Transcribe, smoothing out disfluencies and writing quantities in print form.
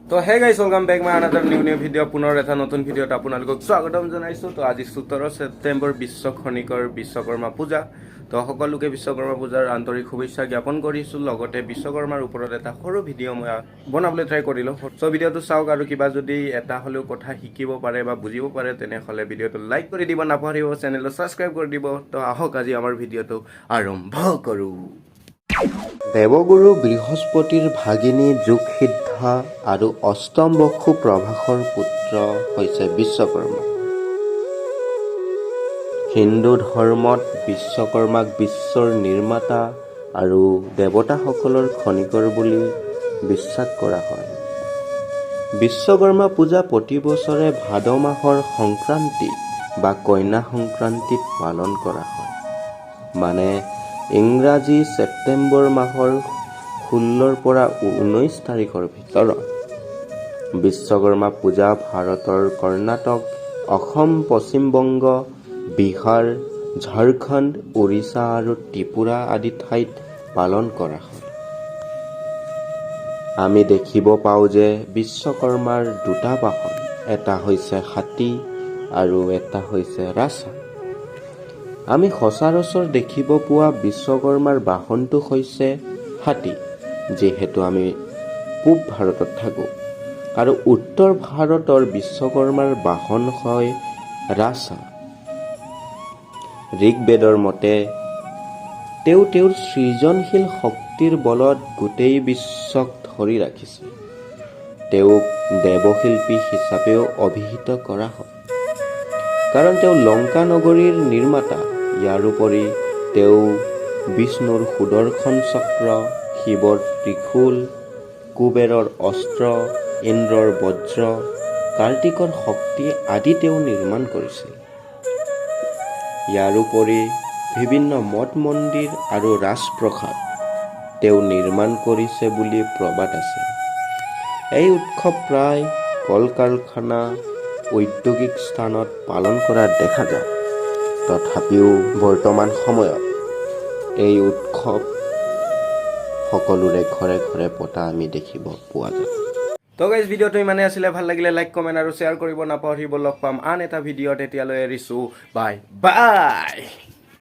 তো hey guys welcome back মাই another new video' পুনৰ এটা নতুন ভিডিঅ'ত আপোনালোকক স্বাগতম জনাইছোঁ। তো আজি 17 ছেপ্টেম্বৰ বিশ্ব খনিকৰ বিশ্বকৰ্মা পূজা। তো সকলোকে বিশ্বকৰ্মা পূজাৰ আন্তৰিক শুভেচ্ছা জ্ঞাপন কৰিছোঁ। লগতে বিশ্বকৰ্মাৰ ওপৰত এটা সৰু ভিডিঅ' মই বনাবলৈ ট্ৰাই কৰিলোঁ। চ' ভিডিঅ'টো চাওক আৰু কিবা যদি এটা হ'লেও কথা শিকিব পাৰে বা বুজিব পাৰে তেনেহ'লে ভিডিঅ'টো লাইক কৰি দিব নাপাহৰিব, চেনেলটো ছাবস্ক্ৰাইব কৰি দিব। তো আহক আজি আমাৰ ভিডিঅ'টো আৰম্ভ কৰোঁ। দেৱগুৰু বৃহস্পতিৰ ভাগিনী যোগসিদ্ধা আৰু অষ্টম বসু প্ৰভাসৰ পুত্ৰ হৈছে বিশ্বকৰ্মা। হিন্দু ধৰ্মত বিশ্বকৰ্মাক বিশ্বৰ নিৰ্মাতা আৰু দেৱতাসকলৰ খনিকৰ বুলি বিশ্বাস কৰা হয়। বিশ্বকৰ্মা পূজা প্ৰতি বছৰে ভাদ মাহৰ সংক্ৰান্তি বা কন্যা সংক্ৰান্তিত পালন কৰা হয়। মানে ইংৰাজী ছেপ্টেম্বৰ মাহৰ 16 পৰা 19 তাৰিখৰ ভিতৰত। বিশ্বকৰ্মা পূজা ভাৰতৰ কৰ্ণাটক, অসম, পশ্চিম বংগ, বিহাৰ, ঝাৰখণ্ড, উৰিষ্যা আৰু ত্ৰিপুৰা আদি ঠাইত পালন কৰা হয়। আমি দেখিব পাওঁ যে বিশ্বকৰ্মাৰ দুটা বাহন, এটা হৈছে হাতী আৰু এটা হৈছে ৰাছা। আমি সচৰাচৰ দেখিব পোৱা বিশ্বকৰ্মাৰ বাহনটো হৈছে হাতী, যিহেতু আমি পূব ভাৰতত থাকোঁ, আৰু উত্তৰ ভাৰতৰ বিশ্বকৰ্মাৰ বাহন হয় ৰাছা। ঋগ্বেদৰ মতে তেওঁ তেওঁৰ সৃজনশীল শক্তিৰ বলত গোটেই বিশ্বক ধৰি ৰাখিছে। তেওঁক দেৱশিল্পী হিচাপেও অভিহিত কৰা হয়, কাৰণ তেওঁ লংকা নগৰীৰ নিৰ্মাতা। ইয়াৰোপৰি তেওঁ বিষ্ণুৰ সুদৰ্শন চক্ৰ, শিৱৰ ত্ৰিশূল, কুবেৰৰ অস্ত্ৰ, ইন্দ্ৰৰ বজ্ৰ, কাৰ্তিকৰ শক্তি আদি তেওঁ নিৰ্মাণ কৰিছিল। ইয়াৰোপৰি বিভিন্ন মঠ মন্দিৰ আৰু ৰাজপ্ৰসাদ তেওঁ নিৰ্মাণ কৰিছে বুলি প্ৰবাদ আছে। এই উৎসৱ প্ৰায় কল কাৰখানা, ঔদ্যোগিক স্থানত পালন কৰা দেখা যায়। তথাপিও বৰ্তমান সময়ত এই উৎসৱ সকলোৰে ঘৰে ঘৰে পতা আমি দেখিব পোৱা যায়। তো গাইজ ভিডিঅ'টো ইমানে আছিলে। ভাল লাগিলে লাইক, কমেণ্ট আৰু শ্বেয়াৰ কৰিব নাপাহৰিব। লগ পাম আন এটা ভিডিঅ'ত। এতিয়ালৈ এৰিছোঁ, বাই বাই।